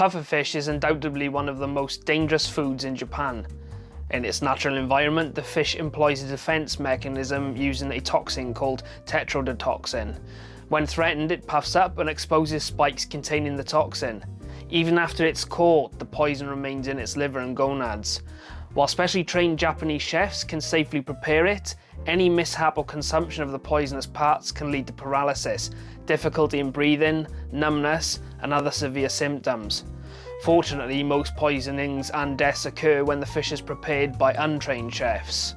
Pufferfish is undoubtedly one of the most dangerous foods in Japan. In its natural environment, the fish employs a defense mechanism using a toxin called tetrodotoxin. When threatened, it puffs up and exposes spikes containing the toxin. Even after it's caught, the poison remains in its liver and gonads. While specially trained Japanese chefs can safely prepare it, any mishap or consumption of the poisonous parts can lead to paralysis, difficulty in breathing, numbness, and other severe symptoms. Fortunately, most poisonings and deaths occur when the fish is prepared by untrained chefs.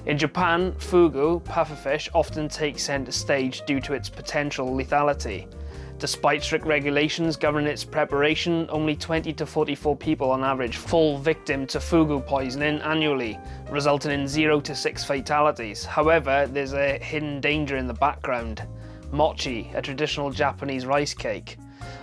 In Japan, fugu, pufferfish, often takes centre stage due to its potential lethality. Despite strict regulations governing its preparation, only 20 to 44 people on average fall victim to fugu poisoning annually, resulting in 0 to 6 fatalities. However, there's a hidden danger in the background. Mochi, a traditional Japanese rice cake.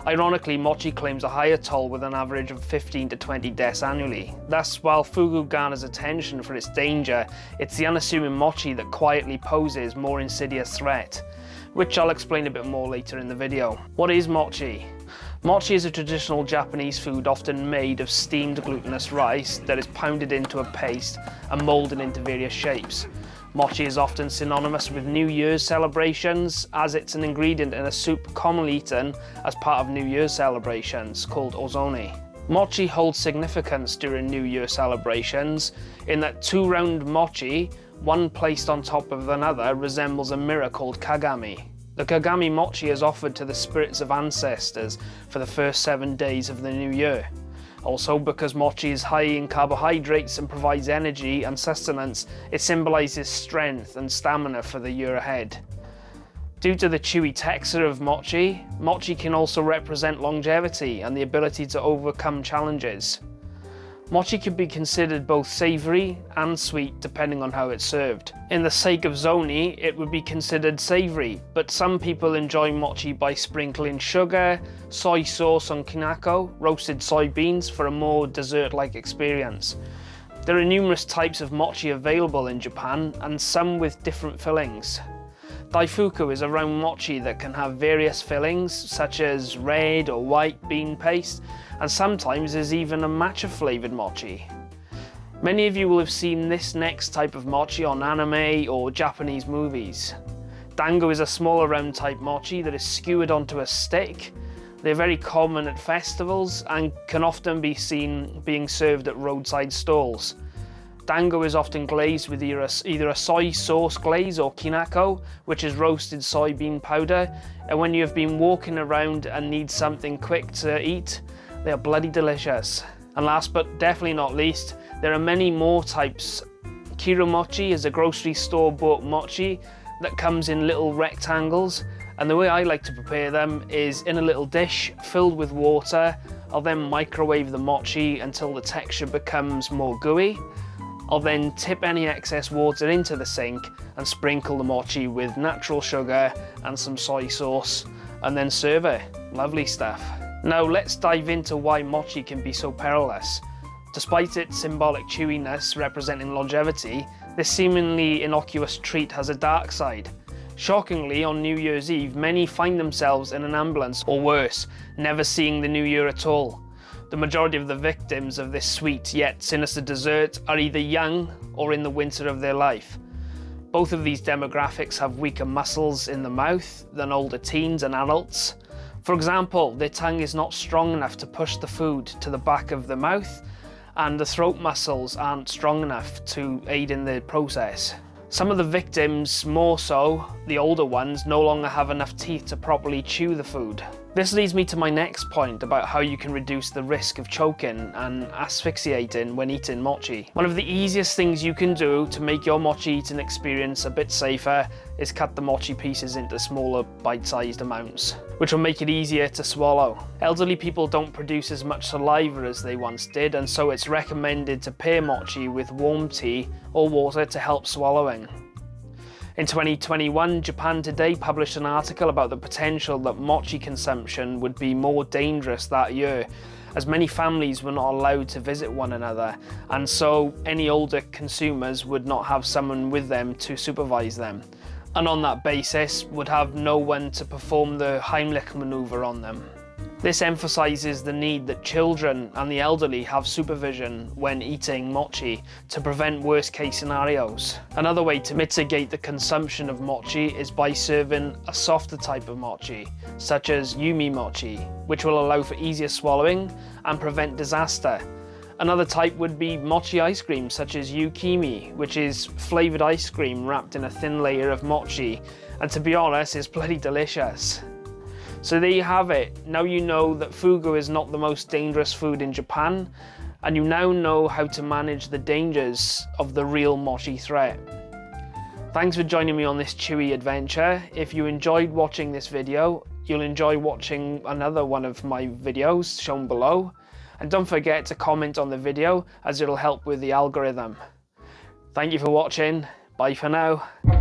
Ironically, mochi claims a higher toll with an average of 15 to 20 deaths annually. Thus, while fugu garners attention for its danger, it's the unassuming mochi that quietly poses more insidious threat, which I'll explain a bit more later in the video. What is mochi? Mochi is a traditional Japanese food often made of steamed glutinous rice that is pounded into a paste and moulded into various shapes. Mochi is often synonymous with New Year's celebrations, as it's an ingredient in a soup commonly eaten as part of New Year's celebrations called ozoni. Mochi holds significance during New Year celebrations in that two round mochi, one placed on top of another, resembles a mirror called kagami. The kagami mochi is offered to the spirits of ancestors for the first 7 days of the new year. Also, because mochi is high in carbohydrates and provides energy and sustenance, it symbolises strength and stamina for the year ahead. Due to the chewy texture of mochi, mochi can also represent longevity and the ability to overcome challenges. Mochi can be considered both savoury and sweet depending on how it's served. In the sake of zoni, it would be considered savoury, but some people enjoy mochi by sprinkling sugar, soy sauce on kinako, roasted soybeans for a more dessert-like experience. There are numerous types of mochi available in Japan, and some with different fillings. Daifuku is a round mochi that can have various fillings, such as red or white bean paste, and sometimes there's even a matcha flavoured mochi. Many of you will have seen this next type of mochi on anime or Japanese movies. Dango is a smaller round type mochi that is skewered onto a stick. They're very common at festivals and can often be seen being served at roadside stalls. Dango is often glazed with either a soy sauce glaze or kinako, which is roasted soybean powder, and when you have been walking around and need something quick to eat, they are bloody delicious. And last but definitely not least, there are many more types. Kiro mochi is a grocery store bought mochi that comes in little rectangles, and the way I like to prepare them is in a little dish filled with water. I'll then microwave the mochi until the texture becomes more gooey. I'll then tip any excess water into the sink and sprinkle the mochi with natural sugar and some soy sauce, and then serve it. Lovely stuff. Now let's dive into why mochi can be so perilous. Despite its symbolic chewiness representing longevity, this seemingly innocuous treat has a dark side. Shockingly, on New Year's Eve, many find themselves in an ambulance, or worse, never seeing the new year at all. The majority of the victims of this sweet yet sinister dessert are either young or in the winter of their life. Both of these demographics have weaker muscles in the mouth than older teens and adults. For example, their tongue is not strong enough to push the food to the back of the mouth, and the throat muscles aren't strong enough to aid in the process. Some of the victims, more so, the older ones, no longer have enough teeth to properly chew the food. This leads me to my next point about how you can reduce the risk of choking and asphyxiating when eating mochi. One of the easiest things you can do to make your mochi eating experience a bit safer is cut the mochi pieces into smaller bite-sized amounts, which will make it easier to swallow. Elderly people don't produce as much saliva as they once did, and so it's recommended to pair mochi with warm tea or water to help swallowing. In 2021, Japan Today published an article about the potential that mochi consumption would be more dangerous that year, as many families were not allowed to visit one another, and so any older consumers would not have someone with them to supervise them, and on that basis would have no one to perform the Heimlich maneuver on them. This emphasizes the need that children and the elderly have supervision when eating mochi to prevent worst case scenarios. Another way to mitigate the consumption of mochi is by serving a softer type of mochi, such as yumi mochi, which will allow for easier swallowing and prevent disaster. Another type would be mochi ice cream, such as yukimi, which is flavoured ice cream wrapped in a thin layer of mochi, and to be honest, it's bloody delicious. So there you have it. Now you know that fugu is not the most dangerous food in Japan, and you now know how to manage the dangers of the real mochi threat. Thanks for joining me on this chewy adventure. If you enjoyed watching this video, you'll enjoy watching another one of my videos shown below. And don't forget to comment on the video, as it'll help with the algorithm. Thank you for watching. Bye for now.